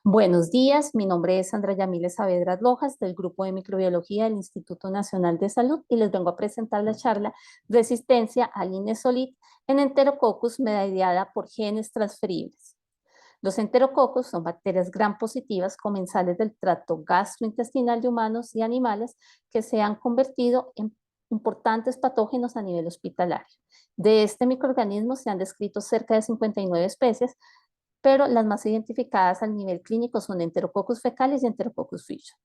Buenos días, mi nombre es Sandra Yamile Saavedra Rojas del Grupo de Microbiología del Instituto Nacional de Salud y les vengo a presentar la charla Resistencia al Inesolit en Enterococcus mediada por genes transferibles. Los enterococos son bacterias gram positivas comensales del tracto gastrointestinal de humanos y animales que se han convertido en importantes patógenos a nivel hospitalario. De este microorganismo se han descrito cerca de 59 especies, pero las más identificadas al nivel clínico son Enterococcus fecalis y Enterococcus faecal.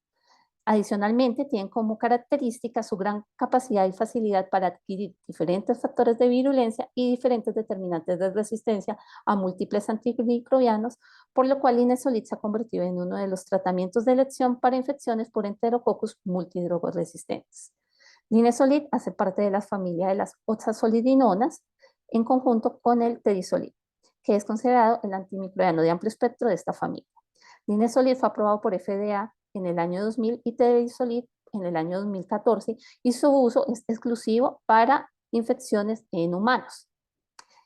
Adicionalmente, tienen como característica su gran capacidad y facilidad para adquirir diferentes factores de virulencia y diferentes determinantes de resistencia a múltiples antimicrobianos, por lo cual Inesolit se ha convertido en uno de los tratamientos de elección para infecciones por Enterococcus multidrogoresistentes. Inesolit hace parte de la familia de las oxazolidinonas en conjunto con el terisolit, que es considerado el antimicrobiano de amplio espectro de esta familia. Linezolid fue aprobado por FDA en el año 2000 y Terisolit en el año 2014 y su uso es exclusivo para infecciones en humanos.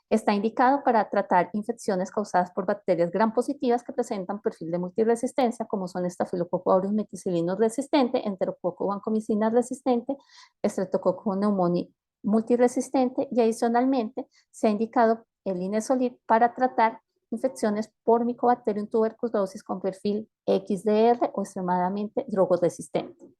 Está indicado para tratar infecciones causadas por bacterias gram positivas que presentan perfil de multiresistencia, como son Staphylococcus aureus meticillinus resistente, Enterococcus vancomycina resistente, Streptococcus pneumoniae multiresistente, y adicionalmente se ha indicado el Inesolit para tratar infecciones por Mycobacterium tuberculosis con perfil XDR o extremadamente drogoresistente.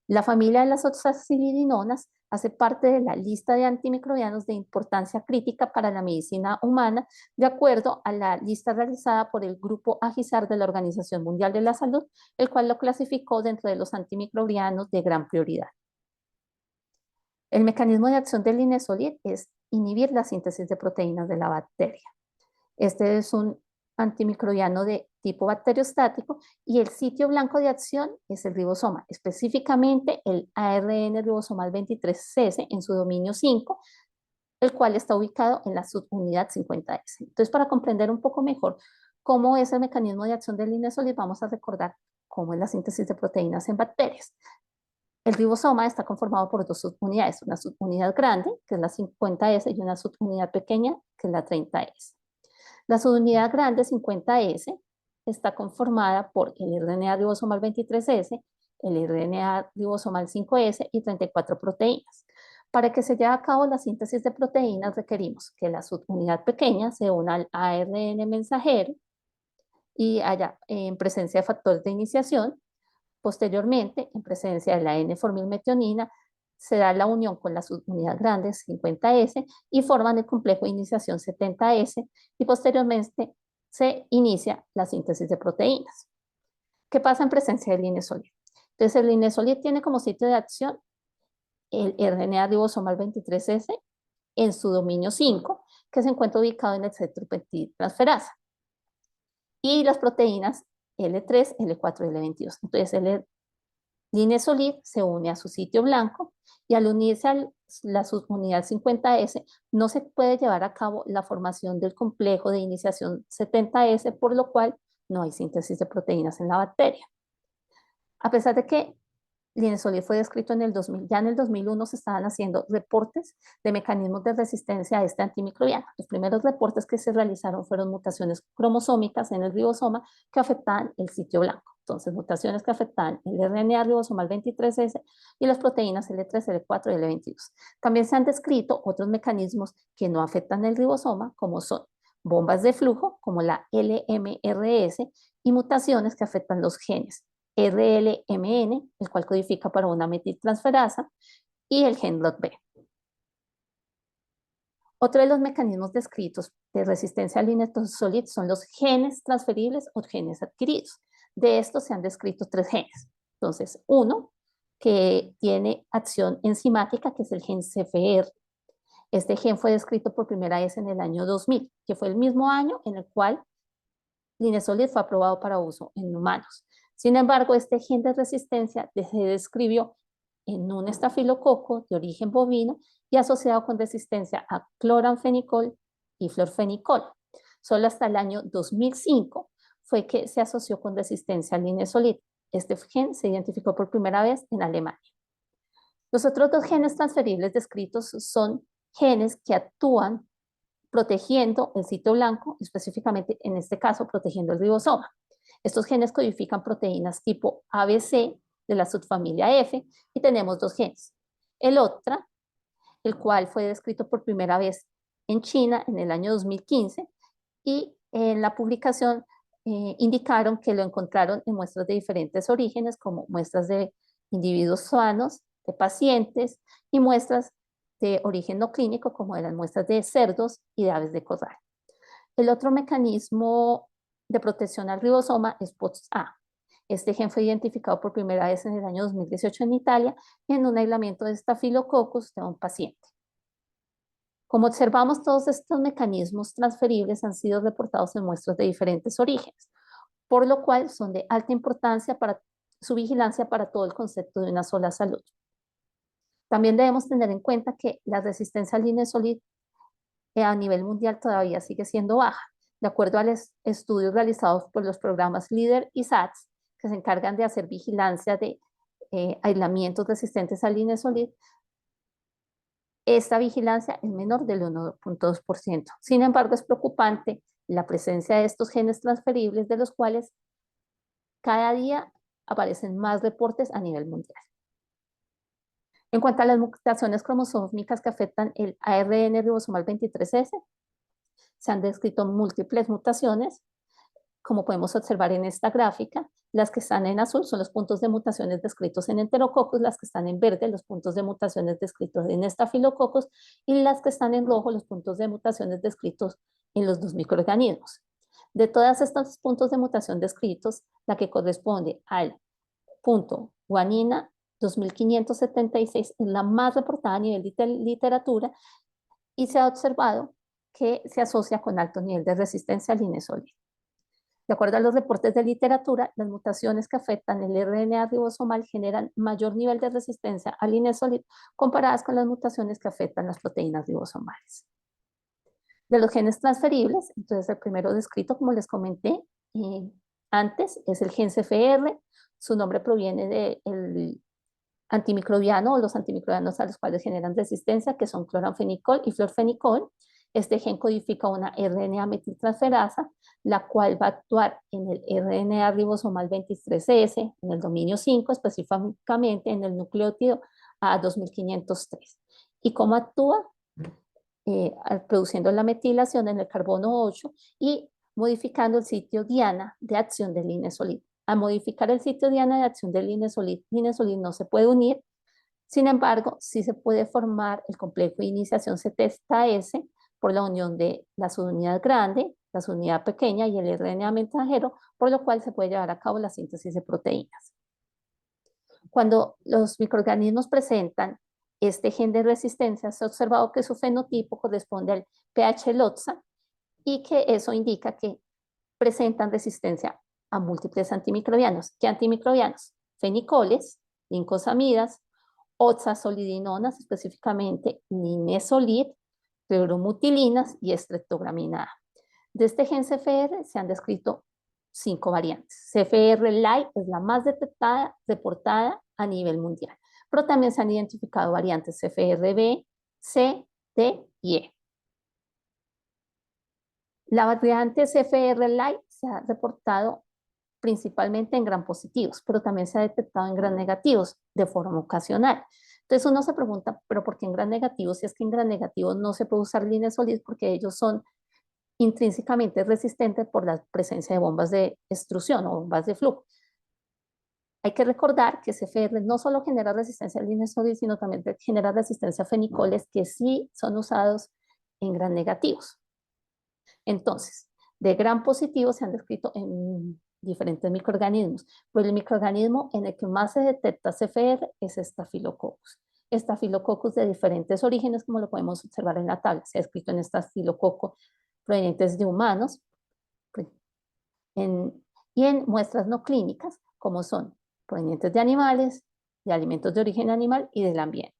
La familia de las oxazolidinonas hace parte de la lista de antimicrobianos de importancia crítica para la medicina humana, de acuerdo a la lista realizada por el Grupo AGISAR de la Organización Mundial de la Salud, el cual lo clasificó dentro de los antimicrobianos de gran prioridad. El mecanismo de acción del Inesolit es inhibir la síntesis de proteínas de la bacteria. Este es un antimicrobiano de tipo bacteriostático y el sitio blanco de acción es el ribosoma, específicamente el ARN ribosomal 23S en su dominio 5, el cual está ubicado en la subunidad 50S. Entonces, para comprender un poco mejor cómo es el mecanismo de acción del Inesolit, vamos a recordar cómo es la síntesis de proteínas en bacterias. El ribosoma está conformado por dos subunidades, una subunidad grande, que es la 50S, y una subunidad pequeña, que es la 30S. La subunidad grande 50S está conformada por el RNA ribosomal 23S, el RNA ribosomal 5S y 34 proteínas. Para que se lleve a cabo la síntesis de proteínas requerimos que la subunidad pequeña se una al ARN mensajero y haya en presencia de factores de iniciación. Posteriormente, en presencia de la N-formilmetionina, se da la unión con la subunidad grande 50S y forman el complejo de iniciación 70S y posteriormente se inicia la síntesis de proteínas. ¿Qué pasa en presencia del Inesolit? Entonces, el Inesolit tiene como sitio de acción el RNA ribosomal 23S en su dominio 5, que se encuentra ubicado en el centro peptidtransferasa, y las proteínas L3, L4 y L22. Entonces, el Inesolit se une a su sitio blanco y al unirse a la subunidad 50S no se puede llevar a cabo la formación del complejo de iniciación 70S, por lo cual no hay síntesis de proteínas en la bacteria. A pesar de que Inesolit fue descrito en el 2000, ya en el 2001 se estaban haciendo reportes de mecanismos de resistencia a este antimicrobiano. Los primeros reportes que se realizaron fueron mutaciones cromosómicas en el ribosoma que afectaban el sitio blanco. Entonces, mutaciones que afectaban el RNA ribosomal 23S y las proteínas L3, L4 y L22. También se han descrito otros mecanismos que no afectan el ribosoma, como son bombas de flujo, como la LMRS, y mutaciones que afectan los genes RLMN, el cual codifica para una metiltransferasa, y el gen LOT-B. Otro de los mecanismos descritos de resistencia al Inesolit son los genes transferibles o genes adquiridos. De estos se han descrito 3 genes. Entonces, uno que tiene acción enzimática, que es el gen CFR. Este gen fue descrito por primera vez en el año 2000, que fue el mismo año en el cual Inesolit fue aprobado para uso en humanos. Sin embargo, este gen de resistencia se describió en un estafilococo de origen bovino y asociado con resistencia a cloranfenicol y florfenicol. Solo hasta el año 2005 fue que se asoció con resistencia al Inesolit. Este gen se identificó por primera vez en Alemania. Los otros 2 genes transferibles descritos son genes que actúan protegiendo el sitio blanco, específicamente en este caso protegiendo el ribosoma. Estos genes codifican proteínas tipo ABC de la subfamilia F y tenemos dos genes. El OTRA, el cual fue descrito por primera vez en China en el año 2015 y en la publicación indicaron que lo encontraron en muestras de diferentes orígenes, como muestras de individuos sanos, de pacientes y muestras de origen no clínico, como de las muestras de cerdos y de aves de corral. El otro mecanismo de protección al ribosoma es POX-A. Este gen fue identificado por primera vez en el año 2018 en Italia en un aislamiento de Staphylococcus de un paciente. Como observamos, todos estos mecanismos transferibles han sido reportados en muestras de diferentes orígenes, por lo cual son de alta importancia para su vigilancia para todo el concepto de una sola salud. También debemos tener en cuenta que la resistencia al linezolid a nivel mundial todavía sigue siendo baja, de acuerdo a los estudios realizados por los programas LEADER y SATS, que se encargan de hacer vigilancia de aislamientos resistentes al linezolid. Esta vigilancia es menor del 1.2%. Sin embargo, es preocupante la presencia de estos genes transferibles, de los cuales cada día aparecen más reportes a nivel mundial. En cuanto a las mutaciones cromosómicas que afectan el ARN ribosomal 23S, se han descrito múltiples mutaciones, como podemos observar en esta gráfica. Las que están en azul son los puntos de mutaciones descritos en Enterococcus, las que están en verde, los puntos de mutaciones descritos en Staphylococcus, y las que están en rojo, los puntos de mutaciones descritos en los dos microorganismos. De todas estos puntos de mutación descritos, la que corresponde al punto guanina 2576 es la más reportada a nivel de literatura y se ha observado que se asocia con alto nivel de resistencia al linezolid. De acuerdo a los reportes de literatura, las mutaciones que afectan el RNA ribosomal generan mayor nivel de resistencia al linezolid comparadas con las mutaciones que afectan las proteínas ribosomales. De los genes transferibles, entonces el primero descrito, como les comenté antes, es el gen CFR. Su nombre proviene del antimicrobiano o los antimicrobianos a los cuales generan resistencia, que son cloranfenicol y florfenicol. Este gen codifica una RNA metiltransferasa, la cual va a actuar en el RNA ribosomal 23S, en el dominio 5, específicamente en el nucleótido A2503. ¿Y cómo actúa? Produciendo la metilación en el carbono 8 y modificando el sitio diana de acción del linezolid. Al modificar el sitio diana de acción del linezolid no se puede unir. Sin embargo, sí se puede formar el complejo de iniciación C-testa-S por la unión de la subunidad grande, la subunidad pequeña y el RNA mensajero, por lo cual se puede llevar a cabo la síntesis de proteínas. Cuando los microorganismos presentan este gen de resistencia, se ha observado que su fenotipo corresponde al pH-LOTSA y que eso indica que presentan resistencia a múltiples antimicrobianos. ¿Qué antimicrobianos? Fenicoles, lincosamidas, oxazolidinonas, específicamente linezolid, cloromutilinas y estreptogramina A. De este gen CFR se han descrito 5 variantes. CFR Light es la más detectada, reportada a nivel mundial, pero también se han identificado variantes CFRB, C, D y E. La variante CFR Light se ha reportado principalmente en gram positivos, pero también se ha detectado en gram negativos de forma ocasional. Entonces uno se pregunta, ¿pero por qué en gram negativos? Si es que en gram negativos no se puede usar linezolid porque ellos son intrínsecamente resistentes por la presencia de bombas de extrusión o bombas de flujo. Hay que recordar que CFR no solo genera resistencia al linezolid, sino también genera resistencia a fenicoles que sí son usados en gram negativos. Entonces, de gram positivo se han descrito en diferentes microorganismos, pero el microorganismo en el que más se detecta CFR es Staphylococcus. Staphylococcus de diferentes orígenes, como lo podemos observar en la tabla. Se ha descrito en Staphylococcus provenientes de humanos y en muestras no clínicas, como son provenientes de animales, de alimentos de origen animal y del ambiente.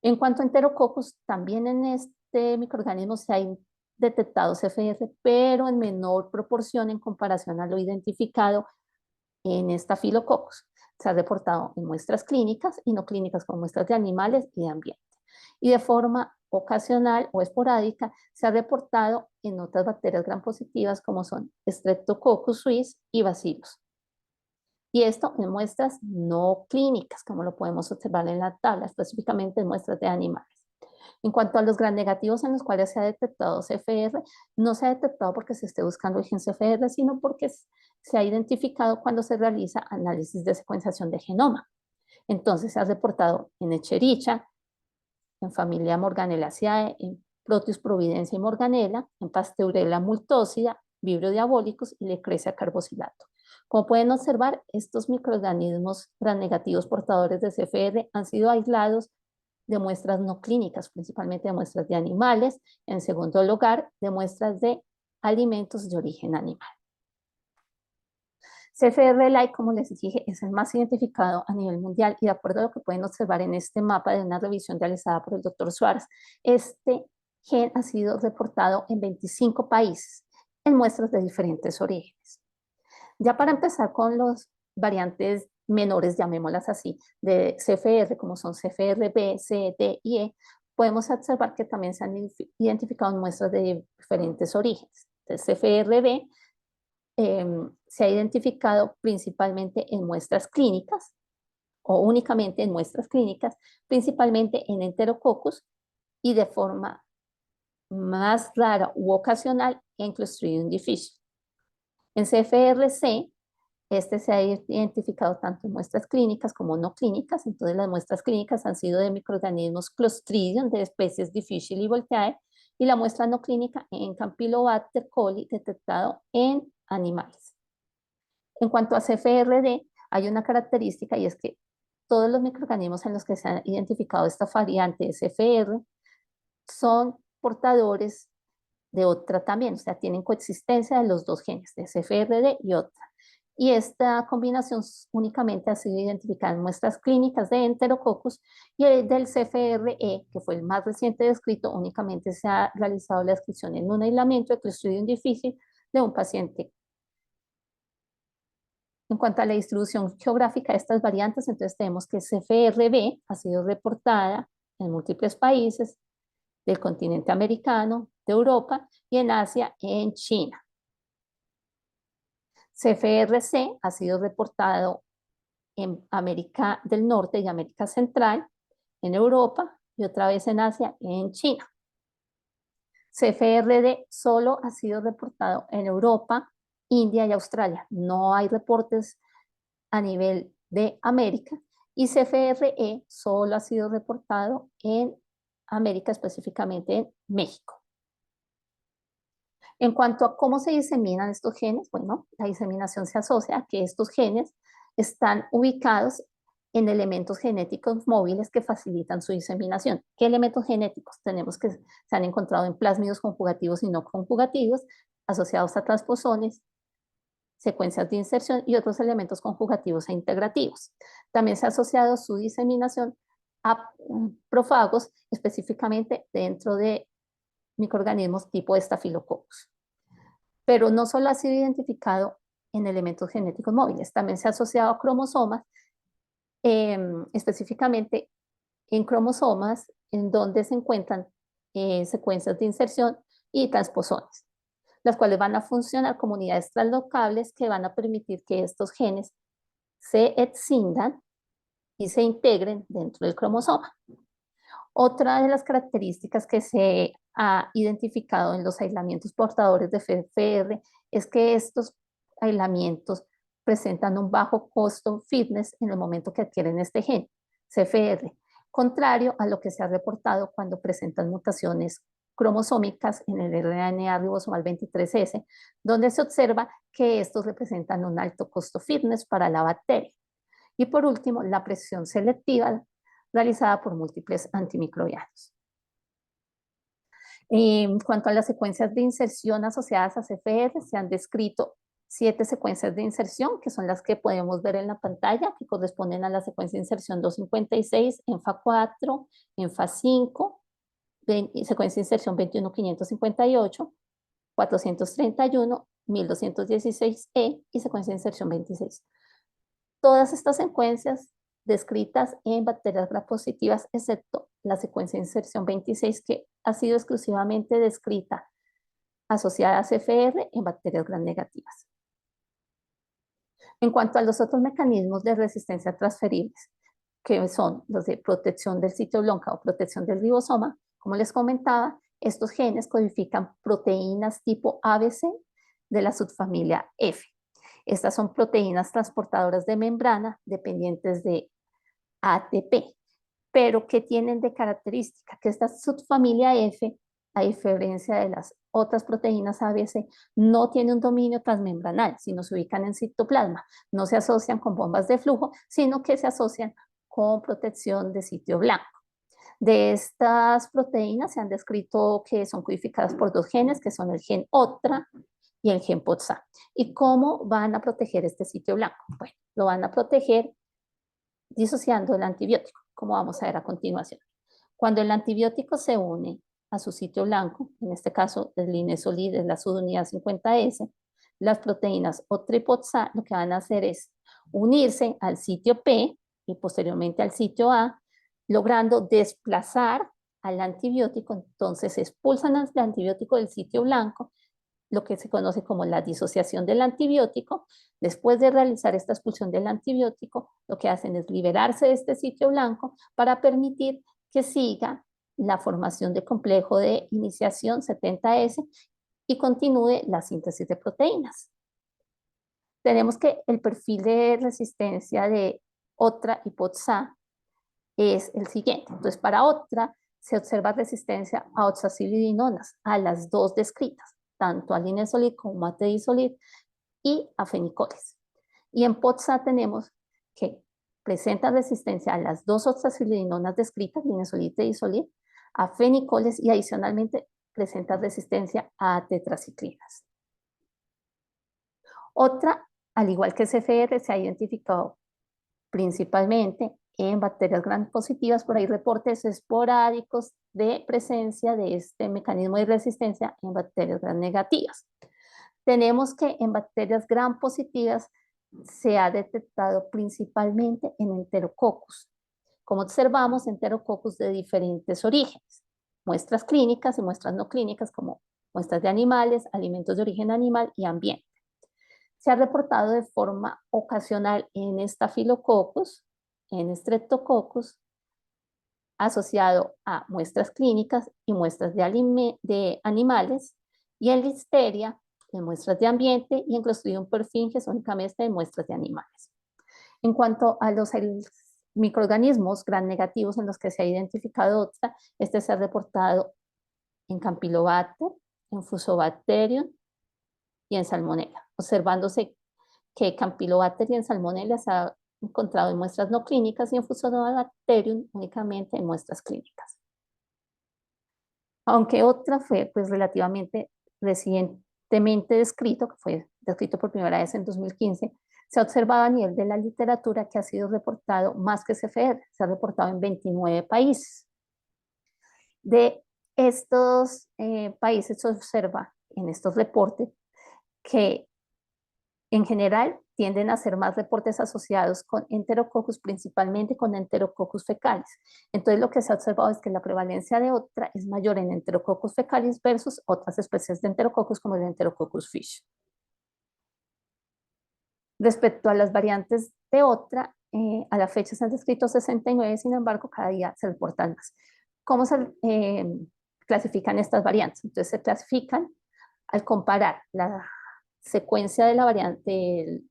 En cuanto a Enterococcus, también en este microorganismo se ha detectado CFR, pero en menor proporción en comparación a lo identificado en Staphylococcus. Se ha reportado en muestras clínicas y no clínicas, como muestras de animales y de ambiente. Y de forma ocasional o esporádica se ha reportado en otras bacterias gram positivas como son Streptococcus suis y Bacillus. Y esto en muestras no clínicas, como lo podemos observar en la tabla, específicamente en muestras de animales. En cuanto a los gram negativos en los cuales se ha detectado CFR, no se ha detectado porque se esté buscando el gen CFR, sino porque se ha identificado cuando se realiza análisis de secuenciación de genoma. Entonces se ha reportado en Echerichia, en familia Morganelaceae, en Proteus providencia y Morganella, en Pasteurella multósida, Vibrio diabolicus y Lecrecia carboxylato. Como pueden observar, estos microorganismos gram negativos portadores de CFR han sido aislados de muestras no clínicas, principalmente de muestras de animales, en segundo lugar, de muestras de alimentos de origen animal. CFR-like, como les dije, es el más identificado a nivel mundial y de acuerdo a lo que pueden observar en este mapa de una revisión realizada por el doctor Suárez, este gen ha sido reportado en 25 países en muestras de diferentes orígenes. Ya para empezar con los variantes menores, llamémoslas así, de CFR, como son CFR-B, C, D y E, podemos observar que también se han identificado muestras de diferentes orígenes. El CFR-B se ha identificado principalmente en muestras clínicas o únicamente en muestras clínicas, principalmente en Enterococcus y de forma más rara u ocasional en Clostridium difficile. En CFR-C, este se ha identificado tanto en muestras clínicas como no clínicas, entonces las muestras clínicas han sido de microorganismos Clostridium de especies Difficile y Voltae, y la muestra no clínica en Campylobacter coli detectado en animales. En cuanto a CFRD, hay una característica y es que todos los microorganismos en los que se ha identificado esta variante de CFR son portadores de otra también, o sea, tienen coexistencia de los dos genes, de CFRD y otra. Y esta combinación únicamente ha sido identificada en muestras clínicas de Enterococcus y del CFRE, que fue el más reciente descrito, únicamente se ha realizado la descripción en un aislamiento de Clostridium difficile de un paciente. En cuanto a la distribución geográfica de estas variantes, entonces tenemos que CFRB ha sido reportada en múltiples países del continente americano, de Europa y en Asia, en China. CFRC ha sido reportado en América del Norte y América Central, en Europa y otra vez en Asia, en China. CFRD solo ha sido reportado en Europa, India y Australia. No hay reportes a nivel de América y CFRE solo ha sido reportado en América, específicamente en México. En cuanto a cómo se diseminan estos genes, bueno, la diseminación se asocia a que estos genes están ubicados en elementos genéticos móviles que facilitan su diseminación. ¿Qué elementos genéticos tenemos que se han encontrado en plásmidos conjugativos y no conjugativos asociados a transposones, secuencias de inserción y otros elementos conjugativos e integrativos? También se ha asociado su diseminación a profagos, específicamente dentro de microorganismos tipo Staphylococcus. Pero no solo ha sido identificado en elementos genéticos móviles, también se ha asociado a cromosomas, específicamente en cromosomas en donde se encuentran secuencias de inserción y transposones, las cuales van a funcionar como unidades translocables que van a permitir que estos genes se excindan y se integren dentro del cromosoma. Otra de las características que se ha identificado en los aislamientos portadores de CFR es que estos aislamientos presentan un bajo costo fitness en el momento que adquieren este gen, CFR, contrario a lo que se ha reportado cuando presentan mutaciones cromosómicas en el RNA ribosomal 23S, donde se observa que estos representan un alto costo fitness para la bacteria. Y por último, la presión selectiva realizada por múltiples antimicrobianos. En cuanto a las secuencias de inserción asociadas a CFR, se han descrito 7 secuencias de inserción, que son las que podemos ver en la pantalla, que corresponden a la secuencia de inserción 256 en FA4, en FA5, secuencia de inserción 21558, 431, 1216E y secuencia de inserción 26. Todas estas secuencias descritas en bacterias gram positivas, excepto la secuencia de inserción 26 que ha sido exclusivamente descrita asociada a CFR en bacterias gram negativas. En cuanto a los otros mecanismos de resistencia transferibles, que son los de protección del sitio blanco o protección del ribosoma, como les comentaba, estos genes codifican proteínas tipo ABC de la subfamilia F. Estas son proteínas transportadoras de membrana dependientes de ATP, pero que tienen de característica que esta subfamilia F, a diferencia de las otras proteínas ABC, no tiene un dominio transmembranal, sino se ubican en citoplasma, no se asocian con bombas de flujo, sino que se asocian con protección de sitio blanco. De estas proteínas se han descrito que son codificadas por dos genes, que son el gen OTRA y el gen POTSA. ¿Y cómo van a proteger este sitio blanco? Bueno, lo van a proteger disociando el antibiótico, como vamos a ver a continuación. Cuando el antibiótico se une a su sitio blanco, en este caso el linezolid es la subunidad 50S, las proteínas OTRA y POTSA lo que van a hacer es unirse al sitio P y posteriormente al sitio A, logrando desplazar al antibiótico, entonces expulsan al antibiótico del sitio blanco, lo que se conoce como la disociación del antibiótico. Después de realizar esta expulsión del antibiótico, lo que hacen es liberarse de este sitio blanco para permitir que siga la formación de complejo de iniciación 70S y continúe la síntesis de proteínas. Tenemos que el perfil de resistencia de OTRA y POTSA es el siguiente. Entonces, para OTRA se observa resistencia a oxazolidinonas, a las dos descritas, tanto a linezolid como a tedizolid y a fenicoles. Y en POTSA tenemos que presenta resistencia a las dos oxazolidinonas descritas, linezolid y tedizolid, a fenicoles y adicionalmente presenta resistencia a tetraciclinas. Otra, al igual que CFR, se ha identificado principalmente en bacterias gram positivas, por ahí reportes esporádicos de presencia de este mecanismo de resistencia en bacterias gram negativas. Tenemos que en bacterias gram positivas se ha detectado principalmente en Enterococcus. Como observamos, Enterococcus de diferentes orígenes, muestras clínicas y muestras no clínicas como muestras de animales, alimentos de origen animal y ambiente. Se ha reportado de forma ocasional en Staphylococcus, en Streptococcus, asociado a muestras clínicas y muestras de animales, y en Listeria, en muestras de ambiente, y en Clostridium perfringens únicamente en muestras de animales. En cuanto a los microorganismos gram negativos en los que se ha identificado otra, este se ha reportado en Campylobacter, en Fusobacterium y en Salmonella, observándose que Campylobacter y en Salmonella se ha encontrado en muestras no clínicas y en Fusobacterium únicamente en muestras clínicas. Aunque otra fue pues relativamente recientemente descrito, que fue descrito por primera vez en 2015, se ha observado a nivel de la literatura que ha sido reportado más que CFR, se ha reportado en 29 países. De estos países se observa en estos reportes que en general tienden a ser más reportes asociados con Enterococcus, principalmente con Enterococcus fecalis. Entonces lo que se ha observado es que la prevalencia de otra es mayor en Enterococcus fecalis versus otras especies de Enterococcus como el Enterococcus fish. Respecto a las variantes de otra, a la fecha se han descrito 69, sin embargo cada día se reportan más. ¿Cómo se clasifican estas variantes? Entonces se clasifican al comparar la secuencia de la variante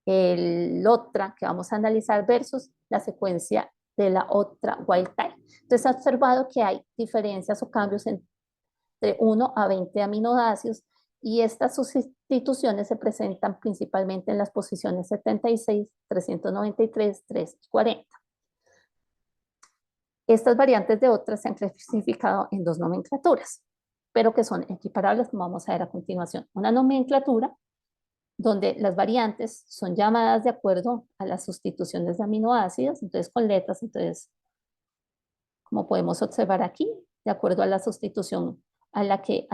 el otra que vamos a analizar versus la secuencia de la otra wild type. Entonces se ha observado que hay diferencias o cambios entre 1 a 20 aminoácidos y estas sustituciones se presentan principalmente en las posiciones 76, 393, 3 y 40. Estas variantes de otras se han clasificado en dos nomenclaturas, pero que son equiparables, como vamos a ver a continuación. Una nomenclatura donde las variantes son llamadas de acuerdo a las sustituciones de aminoácidos, entonces con letras, entonces, como podemos observar aquí, de acuerdo a la sustitución a la que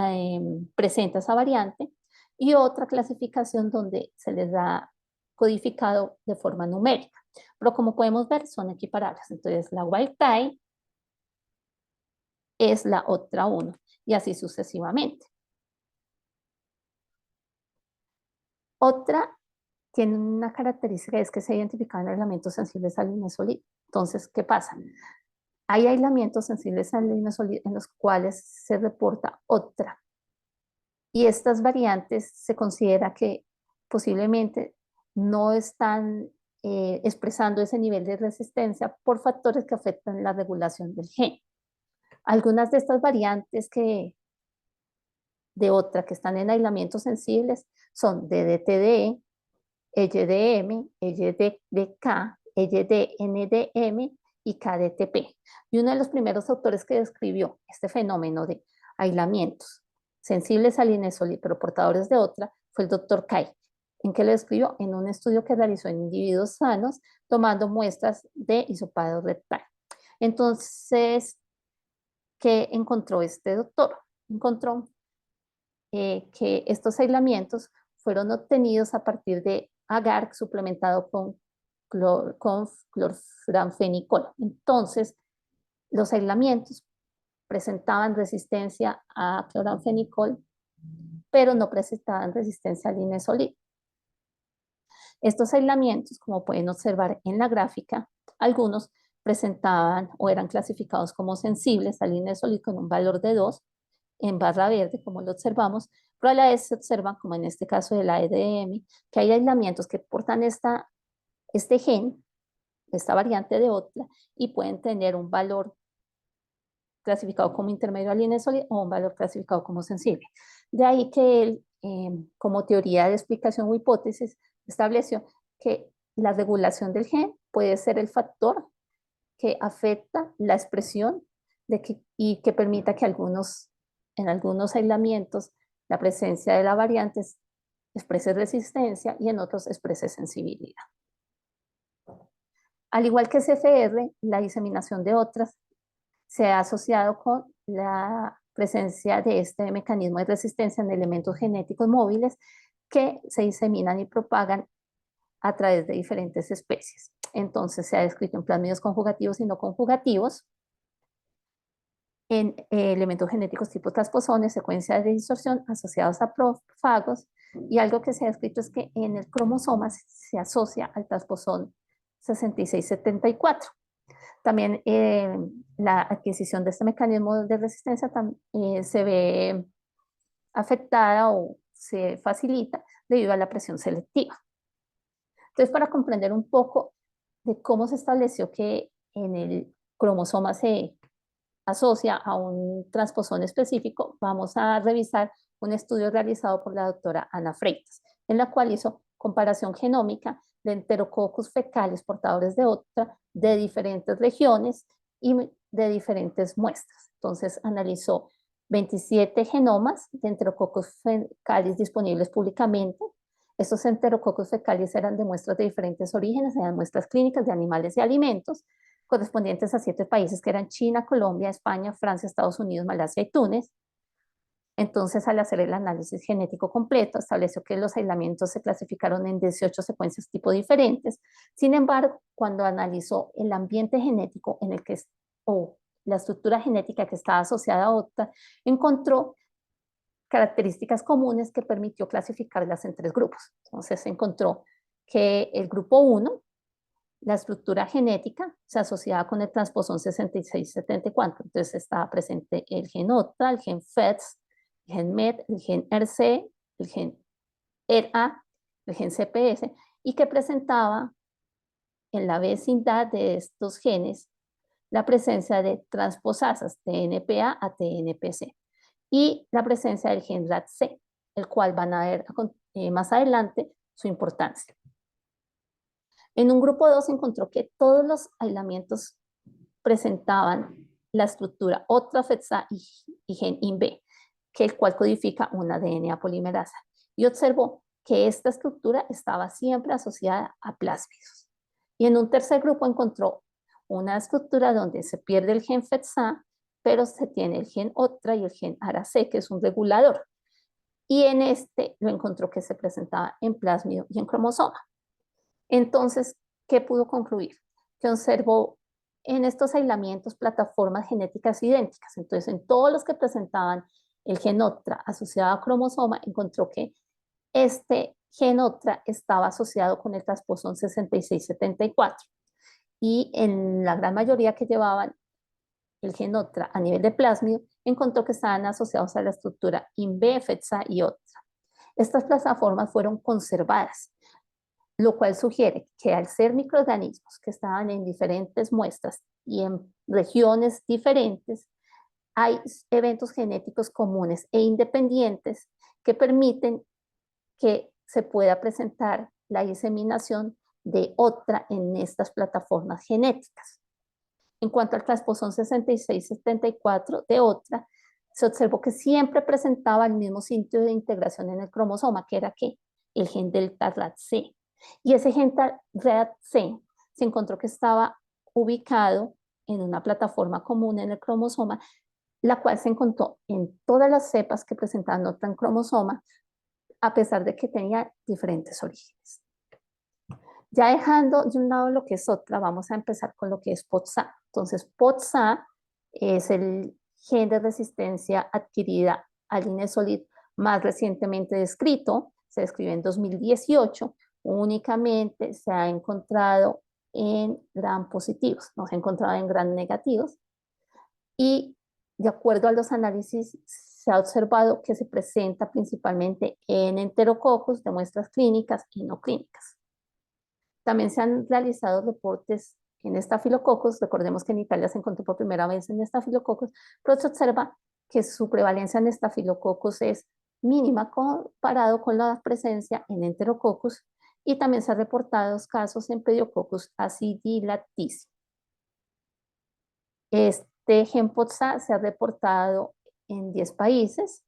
presenta esa variante, y otra clasificación donde se les da codificado de forma numérica. Pero como podemos ver, son equiparables. Entonces, la wild type es la otra 1 y así sucesivamente. Otra tiene una característica, es que se identifican aislamientos sensibles al inesolido. Entonces, ¿qué pasa? Hay aislamientos sensibles al inesolido en los cuales se reporta otra. Y estas variantes se considera que posiblemente no están expresando ese nivel de resistencia por factores que afectan la regulación del gen. Algunas de estas variantes de otra que están en aislamientos sensibles son DDTD, EYDM, EYDK, EYDNDM y KDTP. Y uno de los primeros autores que describió este fenómeno de aislamientos sensibles al inesol pero portadores de otra fue el doctor Kai. ¿En qué lo describió? En un estudio que realizó en individuos sanos tomando muestras de hisopado rectal. Entonces, ¿qué encontró este doctor? Encontró que estos aislamientos fueron obtenidos a partir de agar suplementado con clorfenifol. Entonces, los aislamientos presentaban resistencia a cloranfenicol, pero no presentaban resistencia al inesolid. Estos aislamientos, como pueden observar en la gráfica, algunos presentaban o eran clasificados como sensibles al inesolid con un valor de 2 en barra verde, como lo observamos, pero a la vez se observan, como en este caso de la EDM, que hay aislamientos que portan este gen, esta variante de otra, y pueden tener un valor clasificado como intermedio al inesol o un valor clasificado como sensible. De ahí que él, como teoría de explicación o hipótesis, estableció que la regulación del gen puede ser el factor que afecta la expresión y que permita que en algunos aislamientos la presencia de la variante exprese resistencia y en otros exprese sensibilidad. Al igual que CFR, la diseminación de otras se ha asociado con la presencia de este mecanismo de resistencia en elementos genéticos móviles que se diseminan y propagan a través de diferentes especies. Entonces se ha descrito en plasmidos conjugativos y no conjugativos, en elementos genéticos tipo transposones, secuencias de distorsión asociados a prófagos, y algo que se ha descrito es que en el cromosoma se asocia al transposón 6674. También la adquisición de este mecanismo de resistencia se ve afectada o se facilita debido a la presión selectiva. Entonces, para comprender un poco de cómo se estableció que en el cromosoma se asocia a un transposón específico, vamos a revisar un estudio realizado por la doctora Ana Freitas, en la cual hizo comparación genómica de enterococos fecales portadores de otra de diferentes regiones y de diferentes muestras. Entonces analizó 27 genomas de enterococos fecales disponibles públicamente. Estos enterococos fecales eran de muestras de diferentes orígenes, eran muestras clínicas de animales y alimentos, correspondientes a 7 países que eran China, Colombia, España, Francia, Estados Unidos, Malasia y Túnez. Entonces, al hacer el análisis genético completo, estableció que los aislamientos se clasificaron en 18 secuencias tipo diferentes. Sin embargo, cuando analizó el ambiente genético en el que o la estructura genética que estaba asociada a otra, encontró características comunes que permitió clasificarlas en 3 grupos. Entonces, encontró que el grupo 1, la estructura genética se asociaba con el transposón 6674. Entonces estaba presente el gen OTA, el gen FETS, el gen MET, el gen RC, el gen ERA, el gen CPS, y que presentaba en la vecindad de estos genes la presencia de transposasas TNPA a TNPC y la presencia del gen RATC, el cual van a ver más adelante su importancia. En un grupo 2 se encontró que todos los aislamientos presentaban la estructura otra FETSA y gen INB, que el cual codifica una DNA polimerasa, y observó que esta estructura estaba siempre asociada a plásmidos. Y en un tercer grupo encontró una estructura donde se pierde el gen FETSA, pero se tiene el gen OTRA y el gen ARAC, que es un regulador. Y en este lo encontró que se presentaba en plásmido y en cromosoma. Entonces, ¿qué pudo concluir? Que observó en estos aislamientos plataformas genéticas idénticas. Entonces, en todos los que presentaban el gen OTRA asociado a cromosoma, encontró que este gen OTRA estaba asociado con el trasposón 6674. Y en la gran mayoría que llevaban el gen OTRA a nivel de plásmido, encontró que estaban asociados a la estructura INV, FETSA y OTRA. Estas plataformas fueron conservadas, lo cual sugiere que al ser microorganismos que estaban en diferentes muestras y en regiones diferentes, hay eventos genéticos comunes e independientes que permiten que se pueda presentar la diseminación de OTRA en estas plataformas genéticas. En cuanto al trasposón 6674 de OTRA, se observó que siempre presentaba el mismo sitio de integración en el cromosoma, que era ¿qué? El gen delta RAD-C. Y ese gen RAD-C se encontró que estaba ubicado en una plataforma común en el cromosoma, la cual se encontró en todas las cepas que presentaban OTRA en cromosoma, a pesar de que tenía diferentes orígenes. Ya dejando de un lado lo que es OTRA, vamos a empezar con lo que es POTSA. Entonces, POTSA es el gen de resistencia adquirida al Inesolid más recientemente descrito, se describió en 2018, únicamente se ha encontrado en gram positivos, no se ha encontrado en gram negativos, y de acuerdo a los análisis se ha observado que se presenta principalmente en enterococos de muestras clínicas y no clínicas. También se han realizado reportes en estafilococos, recordemos que en Italia se encontró por primera vez en estafilococos, pero se observa que su prevalencia en estafilococos es mínima comparado con la presencia en enterococos, y también se han reportado casos en pediococcus acidilactice. Este gen POTSA se ha reportado en 10 países.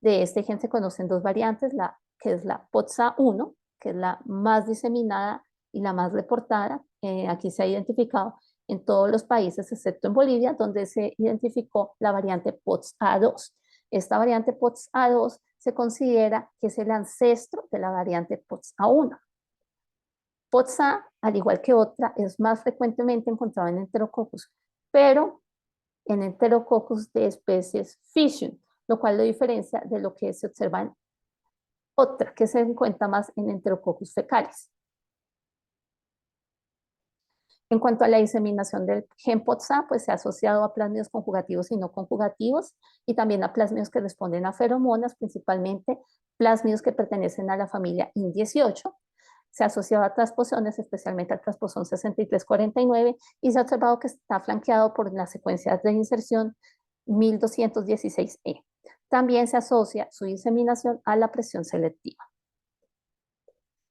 De este gen se conocen dos variantes, que es la POTSA1, que es la más diseminada y la más reportada. Aquí se ha identificado en todos los países, excepto en Bolivia, donde se identificó la variante POTSA2. Esta variante POTSA2 se considera que es el ancestro de la variante POTSA1. POTSA, al igual que otra, es más frecuentemente encontrado en Enterococcus, pero en Enterococcus de especies Fission, lo cual lo diferencia de lo que se observa en otra, que se encuentra más en Enterococcus fecalis. En cuanto a la diseminación del gen POTSA, pues se ha asociado a plásmidos conjugativos y no conjugativos, y también a plásmidos que responden a feromonas, principalmente plásmidos que pertenecen a la familia IN18. Se ha asociado a transposones, especialmente al transposón 6349, y se ha observado que está flanqueado por las secuencias de inserción 1216E. También se asocia su diseminación a la presión selectiva.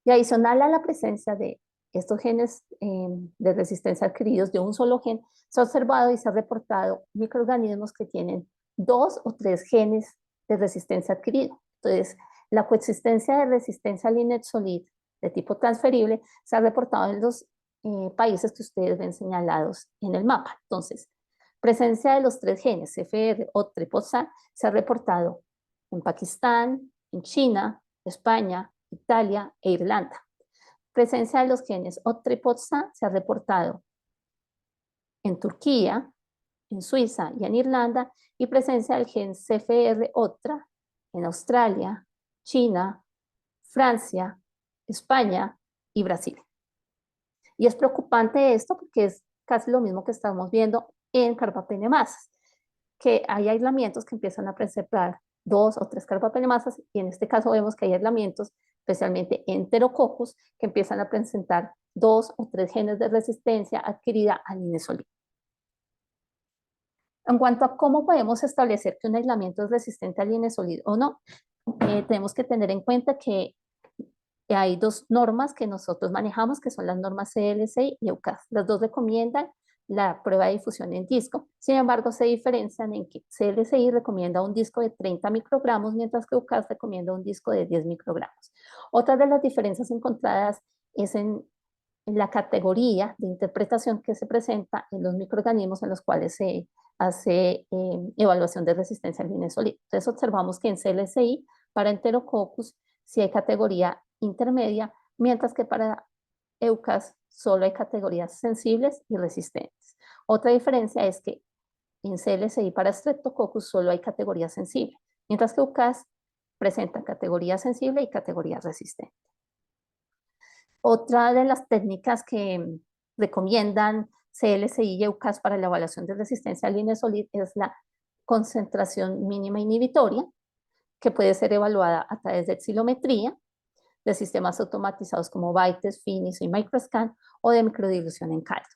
Y adicional a la presencia de estos genes de resistencia adquiridos de un solo gen, se ha observado y se ha reportado microorganismos que tienen 2 o 3 genes de resistencia adquirido. Entonces, la coexistencia de resistencia al Inesolid de tipo transferible se ha reportado en los países que ustedes ven señalados en el mapa. Entonces, presencia de los 3 genes, CFR, OTRA y POTSA, se ha reportado en Pakistán, en China, España, Italia e Irlanda. Presencia de los genes OTRA y POTSA se ha reportado en Turquía, en Suiza y en Irlanda, y presencia del gen CFR-OTRA en Australia, China, Francia, España y Brasil. Y es preocupante esto porque es casi lo mismo que estamos viendo en carbapenemasas, que hay aislamientos que empiezan a preservar 2 o 3 carbapenemasas, y en este caso vemos que hay aislamientos, especialmente enterococcus, que empiezan a presentar 2 o 3 genes de resistencia adquirida al Inesolid. En cuanto a cómo podemos establecer que un aislamiento es resistente al Inesolid o no, tenemos que tener en cuenta que hay 2 normas que nosotros manejamos, que son las normas CLCI y EUCAS. Las 2 recomiendan la prueba de difusión en disco. Sin embargo, se diferencian en que CLCI recomienda un disco de 30 microgramos, mientras que EUCAS recomienda un disco de 10 microgramos. Otra de las diferencias encontradas es en la categoría de interpretación que se presenta en los microorganismos en los cuales se hace evaluación de resistencia al Inesolid. Entonces observamos que en CLCI para Enterococcus sí hay categoría intermedia, mientras que para EUCAS solo hay categorías sensibles y resistentes. Otra diferencia es que en CLCI para Streptococcus solo hay categoría sensible, mientras que UCAS presenta categoría sensible y categoría resistente. Otra de las técnicas que recomiendan CLCI y UCAS para la evaluación de resistencia al Linezolid es la concentración mínima inhibitoria, que puede ser evaluada a través de xilometría, de sistemas automatizados como BITES, Finis y Microscan, o de microdilución en caldo.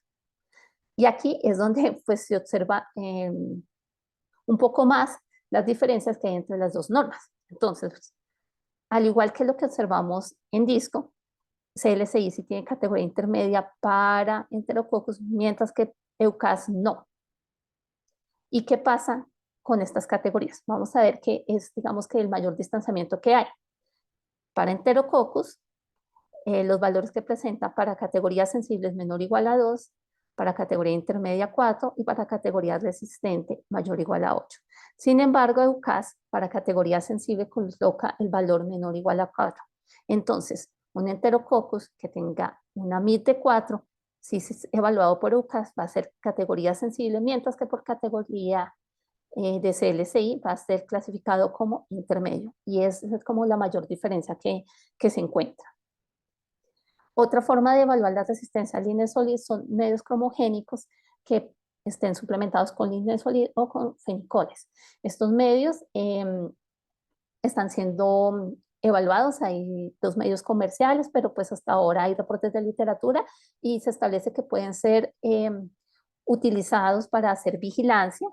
Y aquí es donde pues, se observa un poco más las diferencias que hay entre las dos normas. Entonces, al igual que lo que observamos en disco, CLCI sí tiene categoría intermedia para Enterococcus, mientras que EUCAS no. ¿Y qué pasa con estas categorías? Vamos a ver qué es, digamos que el mayor distanciamiento que hay. Para Enterococcus, los valores que presenta para categorías sensibles menor o igual a 2, para categoría intermedia 4 y para categoría resistente mayor o igual a 8. Sin embargo, EUCAS para categoría sensible coloca el valor menor o igual a 4. Entonces, un Enterococcus que tenga una MID de 4, si es evaluado por EUCAS, va a ser categoría sensible, mientras que por categoría de CLCI va a ser clasificado como intermedio. Y esa es como la mayor diferencia que se encuentra. Otra forma de evaluar la resistencia al linezolid son medios cromogénicos que estén suplementados con linezolid o con fenicoles. Estos medios están siendo evaluados, hay dos medios comerciales, pero pues hasta ahora hay reportes de literatura y se establece que pueden ser utilizados para hacer vigilancia.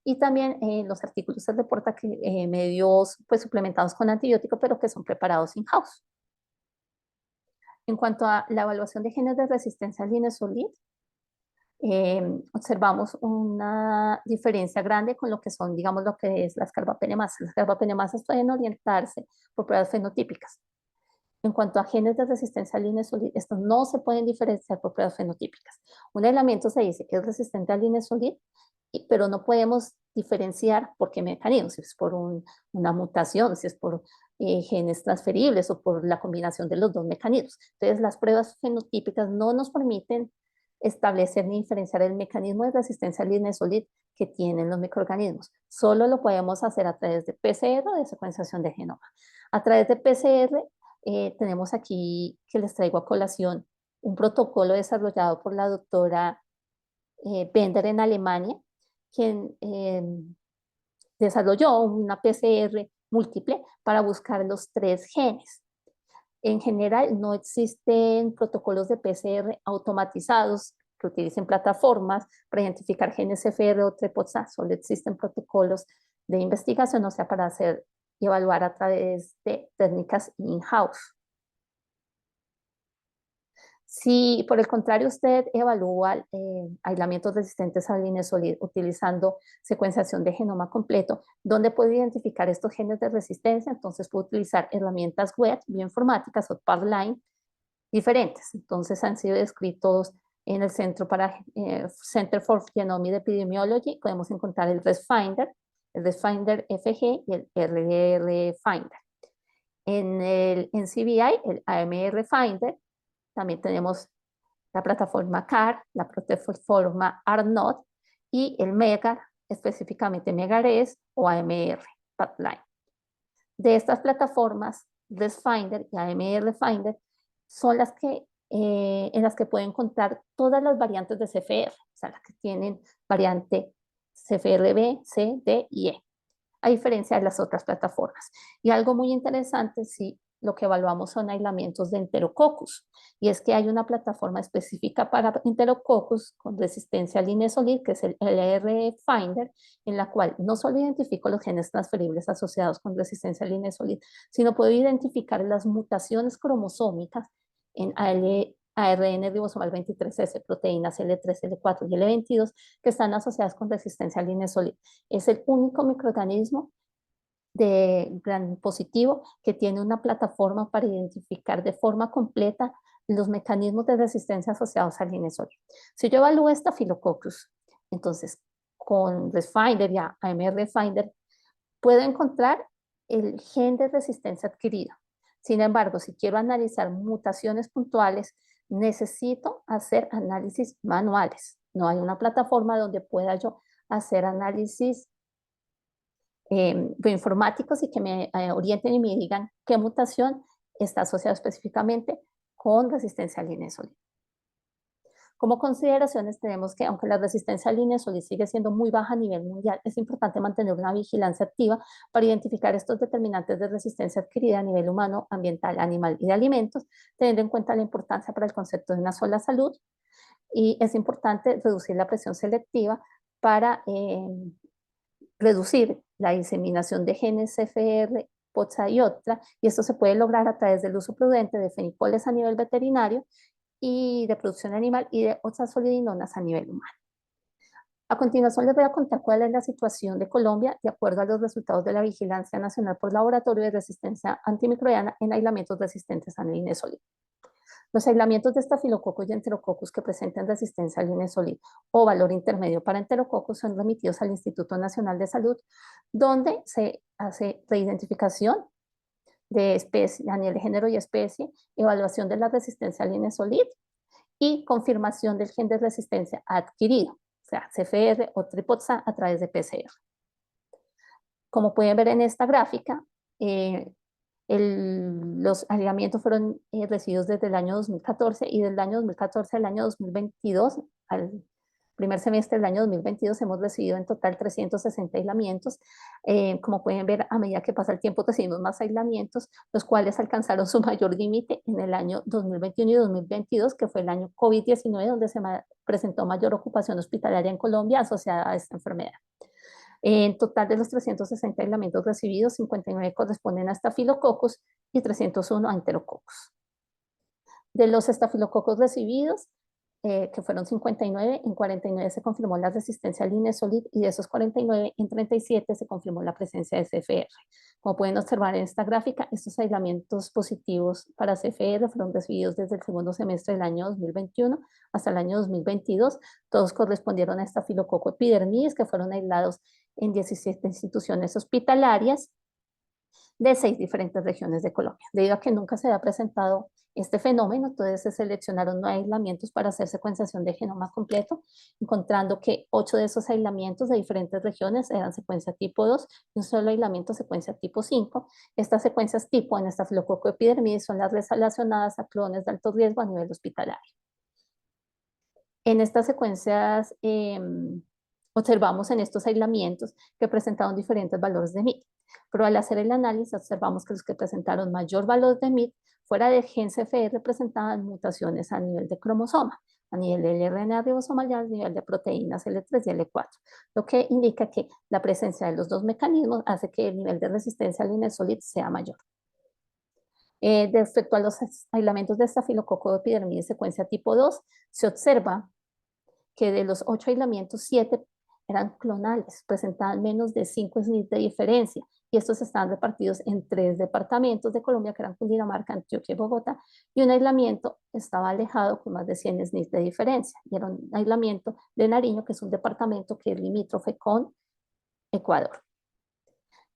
Y también en los artículos se reporta que medios pues suplementados con antibiótico, pero que son preparados in-house. En cuanto a la evaluación de genes de resistencia al linezolid, observamos una diferencia grande con lo que son, digamos, lo que es las carbapenemasas. Las carbapenemasas pueden orientarse por pruebas fenotípicas. En cuanto a genes de resistencia al linezolid, estos no se pueden diferenciar por pruebas fenotípicas. Un aislamiento se dice que es resistente al linezolid, pero no podemos diferenciar por qué mecanismo, si es por una mutación, si es por genes transferibles o por la combinación de los dos mecanismos. Entonces, las pruebas fenotípicas no nos permiten establecer ni diferenciar el mecanismo de resistencia al linezolid que tienen los microorganismos. Solo lo podemos hacer a través de PCR o de secuenciación de genoma. A través de PCR tenemos aquí que les traigo a colación un protocolo desarrollado por la doctora Bender en Alemania, quien desarrolló una PCR múltiple para buscar los 3 genes. En general, no existen protocolos de PCR automatizados que utilicen plataformas para identificar genes FR o TRPOXA, solo existen protocolos de investigación, o sea, para hacer y evaluar a través de técnicas in-house. Si por el contrario usted evalúa aislamientos resistentes al linezolid utilizando secuenciación de genoma completo, ¿dónde puede identificar estos genes de resistencia? Entonces puede utilizar herramientas web, bioinformáticas o PubLine diferentes. Entonces han sido descritos en el Center for Genomic Epidemiology. Podemos encontrar el ResFinder FG y el RR Finder. En el NCBI, el AMR Finder, también tenemos la plataforma CAR, la plataforma ARNOT y el MEGAR, específicamente MEGARES o AMR Pipeline. De estas plataformas, ResFinder y AMR Finder son las que, en las que pueden encontrar todas las variantes de CFR, o sea, las que tienen variante CFRB, C, D y E, a diferencia de las otras plataformas. Y algo muy interesante, sí, lo que evaluamos son aislamientos de Enterococcus, y es que hay una plataforma específica para Enterococcus con resistencia al linezolid, que es el LR Finder, en la cual no solo identifico los genes transferibles asociados con resistencia al linezolid, sino puedo identificar las mutaciones cromosómicas en ARN ribosomal 23S, proteínas L3, L4 y L22 que están asociadas con resistencia al linezolid. Es el único microorganismo de gran positivo que tiene una plataforma para identificar de forma completa los mecanismos de resistencia asociados al linezolid. Si yo evalúo Staphylococcus, entonces con ResFinder y AMR Finder puedo encontrar el gen de resistencia adquirida. Sin embargo, si quiero analizar mutaciones puntuales, necesito hacer análisis manuales. No hay una plataforma donde pueda yo hacer análisis bioinformáticos y que me orienten y me digan qué mutación está asociada específicamente con resistencia al inesolid. Como consideraciones tenemos que, aunque la resistencia al inesolid sigue siendo muy baja a nivel mundial, es importante mantener una vigilancia activa para identificar estos determinantes de resistencia adquirida a nivel humano, ambiental, animal y de alimentos, teniendo en cuenta la importancia para el concepto de una sola salud. Y es importante reducir la presión selectiva para reducir la diseminación de genes CFR, POTSA y OTRA, y esto se puede lograr a través del uso prudente de fenicoles a nivel veterinario y de producción animal y de oxazolidinonas a nivel humano. A continuación les voy a contar cuál es la situación de Colombia de acuerdo a los resultados de la Vigilancia Nacional por Laboratorio de Resistencia Antimicrobiana en aislamientos resistentes al inesolid. Los aislamientos de estafilococos y enterococos que presenten resistencia al inesolid o valor intermedio para enterococos son remitidos al Instituto Nacional de Salud, donde se hace reidentificación de especie, a nivel de género y especie, evaluación de la resistencia al inesolid y confirmación del gen de resistencia adquirido, o sea, CFR o tripotsa a través de PCR. Como pueden ver en esta gráfica, los aislamientos fueron recibidos desde el año 2014 y del año 2014 al año 2022, al primer semestre del año 2022, hemos recibido en total 360 aislamientos. Como pueden ver, a medida que pasa el tiempo recibimos más aislamientos, los cuales alcanzaron su mayor límite en el año 2021 y 2022, que fue el año COVID-19, donde se presentó mayor ocupación hospitalaria en Colombia asociada a esta enfermedad. En total de los 360 aislamientos recibidos, 59 corresponden a estafilococos y 301 a enterococos. De los estafilococos recibidos, que fueron 59, en 49 se confirmó la resistencia al inesolid y de esos 49, en 37 se confirmó la presencia de CFR. Como pueden observar en esta gráfica, estos aislamientos positivos para CFR fueron recibidos desde el segundo semestre del año 2021 hasta el año 2022. Todos correspondieron a estafilococo epidermidis, que fueron aislados en 17 instituciones hospitalarias de 6 diferentes regiones de Colombia. Debido a que nunca se había presentado este fenómeno, entonces se seleccionaron 9 aislamientos para hacer secuenciación de genoma completo, encontrando que 8 de esos aislamientos de diferentes regiones eran secuencia tipo 2 y un solo aislamiento secuencia tipo 5. Estas secuencias tipo en estafilococo epidermidis son las relacionadas a clones de alto riesgo a nivel hospitalario. En estas secuencias observamos en estos aislamientos que presentaron diferentes valores de MIT, pero al hacer el análisis observamos que los que presentaron mayor valor de MIT fuera del gen CFR presentaban mutaciones a nivel de cromosoma, a nivel del RNA ribosomal y a nivel de proteínas L3 y L4, lo que indica que la presencia de los dos mecanismos hace que el nivel de resistencia al inesolid sea mayor. Respecto a los aislamientos de estafilococo epidermidis secuencia tipo 2, se observa que de los 8 aislamientos, 7 eran clonales, presentaban menos de 5 SNP de diferencia, y estos estaban repartidos en 3 departamentos de Colombia, que eran Cundinamarca, Antioquia y Bogotá, y un aislamiento estaba alejado con más de 100 SNP de diferencia, y era un aislamiento de Nariño, que es un departamento que es limítrofe con Ecuador.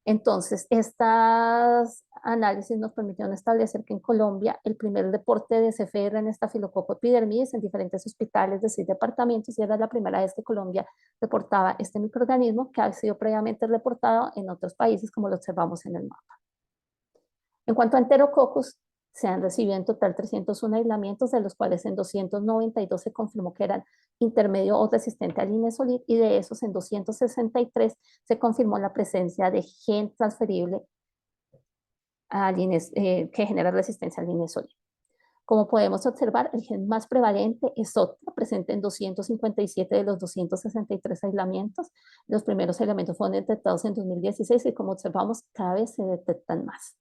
Entonces, estos análisis nos permitieron establecer que en Colombia el primer reporte de CFR en estafilococo epidermidis en diferentes hospitales de 6 departamentos, y era la primera vez que Colombia reportaba este microorganismo que ha sido previamente reportado en otros países, como lo observamos en el mapa. En cuanto a enterococcus, se han recibido en total 301 aislamientos, de los cuales en 292 se confirmó que eran intermedio o resistente al inesolid, y de esos en 263 se confirmó la presencia de gen transferible que genera resistencia al inesolid. Como podemos observar, el gen más prevalente es OTRA, presente en 257 de los 263 aislamientos. Los primeros aislamientos fueron detectados en 2016 y, como observamos, cada vez se detectan más.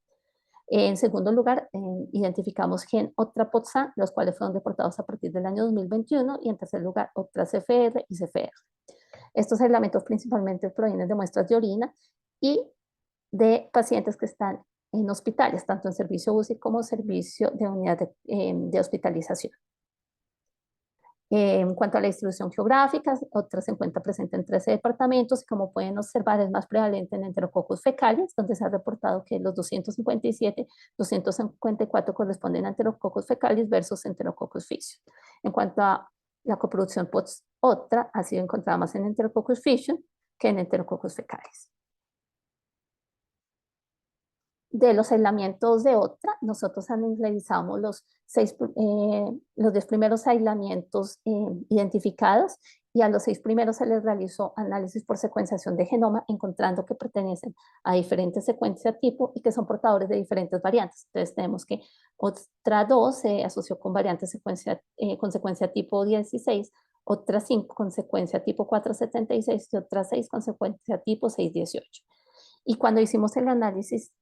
En segundo lugar, identificamos gen OTRA-POTSA, los cuales fueron reportados a partir del año 2021, y en tercer lugar, OTRA-CFR y CFR. Estos aislamientos principalmente provienen de muestras de orina y de pacientes que están en hospitales, tanto en servicio UCI como servicio de unidad de hospitalización. En cuanto a la distribución geográfica, otra se encuentra presente en 13 departamentos y como pueden observar es más prevalente en Enterococcus fecalis, donde se ha reportado que los 257, 254 corresponden a Enterococcus fecalis versus Enterococcus faecium. En cuanto a la coproducción otra, ha sido encontrada más en Enterococcus faecium que en Enterococcus fecalis. De los aislamientos de otra, nosotros realizamos los 10 primeros aislamientos identificados y a los 6 primeros se les realizó análisis por secuenciación de genoma, encontrando que pertenecen a diferentes secuencias tipo y que son portadores de diferentes variantes. Entonces tenemos que otra 2 se asoció con variantes con secuencia tipo 16, otra 5 con secuencia tipo 476 y otra 6 con secuencia tipo 618. Y cuando hicimos el análisis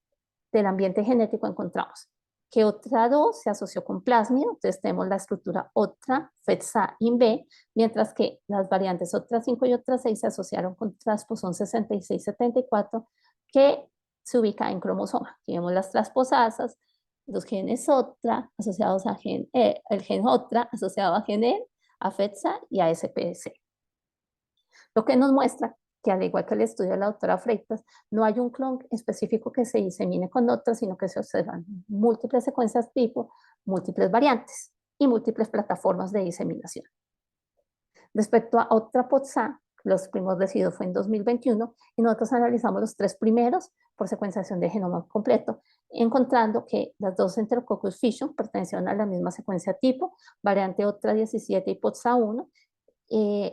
del ambiente genético encontramos que otra 2 se asoció con plásmido, entonces tenemos la estructura otra, FETSA, INB, mientras que las variantes otra 5 y otra 6 se asociaron con transposón 6674, que se ubica en cromosoma. Aquí vemos las transposasas, los genes otra asociados a el gen otra asociado a gen E, a FETSA y a SPC. Lo que nos muestra que al igual que el estudio de la doctora Freitas, no hay un clon específico que se disemine con otras, sino que se observan múltiples secuencias tipo, múltiples variantes y múltiples plataformas de diseminación. Respecto a otra POTSA, los primeros residuos fue en 2021 y nosotros analizamos los 3 primeros por secuenciación de genoma completo, encontrando que las 2 Enterococcus faecium pertenecían a la misma secuencia tipo, variante otra 17 y POTSA 1.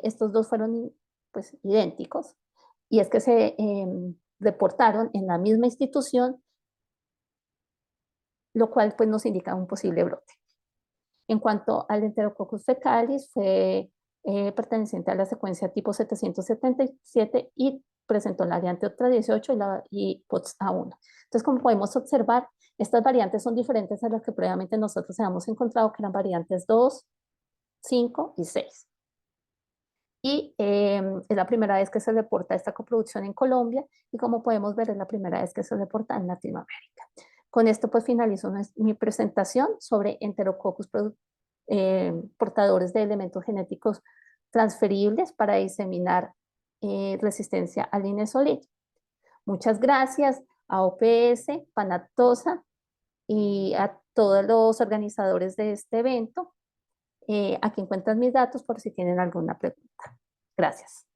Estos dos fueron pues, idénticos, y es que se reportaron en la misma institución, lo cual pues, nos indica un posible brote. En cuanto al Enterococcus fecalis, fue perteneciente a la secuencia tipo 777 y presentó la variante otra 18 y POTS A1. Entonces, como podemos observar, estas variantes son diferentes a las que previamente nosotros habíamos encontrado, que eran variantes 2, 5 y 6. Y es la primera vez que se reporta esta coproducción en Colombia y como podemos ver es la primera vez que se reporta en Latinoamérica. Con esto pues finalizo mi presentación sobre Enterococcus portadores de elementos genéticos transferibles para diseminar resistencia al Inesolid. Muchas gracias a OPS, Panatosa y a todos los organizadores de este evento. Aquí encuentran mis datos por si tienen alguna pregunta. Gracias.